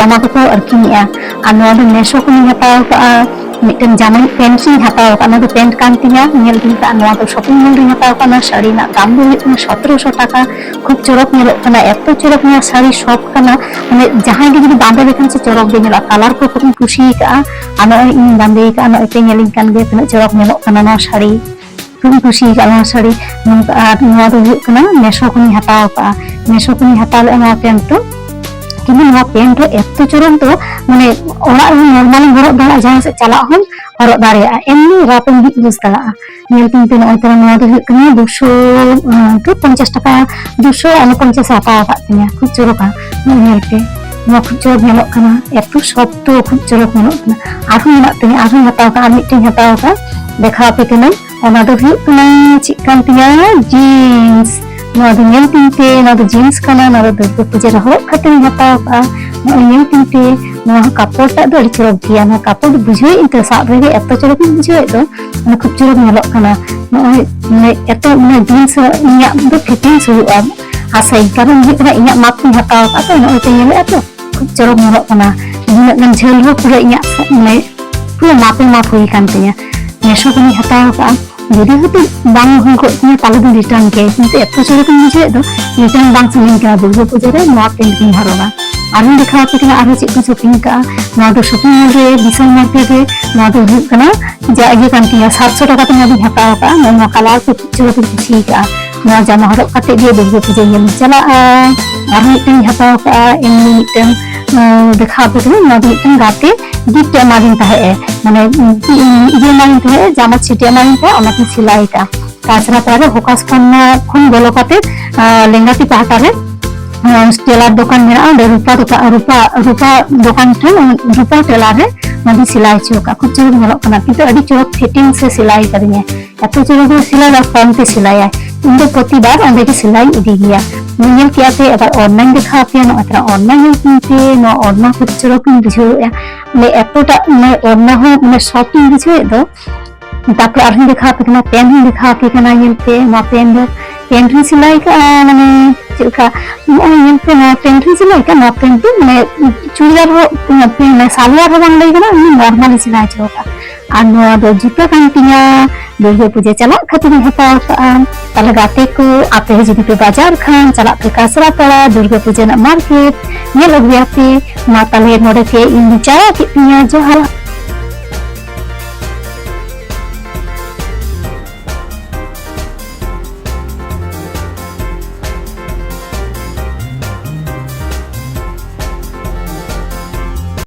जामा को अर्किनिया और मेशो को हताव मिट्टन जामा पेंट से हताव पेंट कान तिया नेल दिन का शॉपिंग मॉल रे हताव साड़ी ना दाम दो 1700 टाका खूब चरक नेलोग एत चरक ने साड़ी सब माने जहां गे जुदी बांधे लेकिन से चरक गे नेला कलर को खूब खुशी का इन बांधे का एते नेलिंग कान गे तना चरक नेलोग ना साड़ी खूब खुशी का साड़ी मेशो को हताव का मेशो को हताव ले पेंट तो किन्तु पेंट एत चरक तो माने नॉर्मल हरक दाड़ा जहां से चला हम हरक दाड़ा एमनी रापें यूज दाड़ा नेलतिन पे नय तरा 250 टाका 249 हताव का खूब चरका नेलते खूब चरक नेलोग कना एत शब्द खूब चरक नेलोग कना आरो मेनाग तिया आरो हताव का मिट्टन हताव का देखा पे कना ओना दो हुयुग कना चिकान तिया जीन्स नेल तिनते जीन्स कना दुर्गा पूजा हरक खातिर हताव का नेल तिनते कापड़ टा चरक गया कापड़ बुझे इंत साब रे एत चरक बुझे तो खूब चरक नेलोग कना एत जीन्स इन फिटिंग हुआ आसाई कारण इन माप हताव का तो नए तो खूब चरक नेलोग कना इन झेल पूरा इन पूरा मापे माप हुई कान तिया मेशो को हताव का जुदी हते बांग हुई को ताले दो रिटर्न के किंतु एत चरक बुझे तो रिटर्न बांग समिन का दुर्गा पूजा रे नवा पेंट की हरोगा आरो देखा पे आरो चेक को शॉपिंग का शॉपिंग मॉल रे विशाल मार्केट रे जा ये कान तिया 700 टाका ते नदी हताव का नवा कलर को चरक खुशी का नवा जामा हरक काते दिए दुर्गा पूजा ये चला आरो मिटन हताव का एमनी मिटन देखा पे मिटन गाते गिफ्ट एमादिन ताहे माने ये मारिन ताहे जामा छिटे मारिन ताहे ओनाते सिलाई का ताछाड़ा तारे होकास खन बोलो काते लेंगाती पाहटा रे टेलर दुकान में रूपा दुकान रूपा टेलर रे नदी सिलाई चोका खूब चरक नेलोग कना किंतु अडी चरक फिटिंग से सिलाई करिया एत चरक सिलाई कम ते सिलाई इन दो प्रतिबार अंदे के सिलाई इदी गया नेल किया पे अगर ऑनलाइन देखा पे न अतरा ऑनलाइन किनते न ऑनलाइन खूब चरक बुझे ले एतटा ऑनलाइन हो माने शॉपिंग बुझे दो तापर आरहन देखा पे कना पेन देखा पे कना नेल पे मा पेन सिलाई का माने चलका नेल पे ना पेन सिलाई का ना पेन माने चूड़ीदार हो सालवार हो बांग लई कना नॉर्मल सिलाई चोका और नवा दो जुता कान तिया दुर्गा पूजा चला खातिर हताव का ताले गाते को आपे जुदी पे बाजार खान चला पे कासरा पड़ा दुर्गा पूजा ना मार्केट नेल अगुया पे मा ताले नोडे के इन चला के तिया जो हला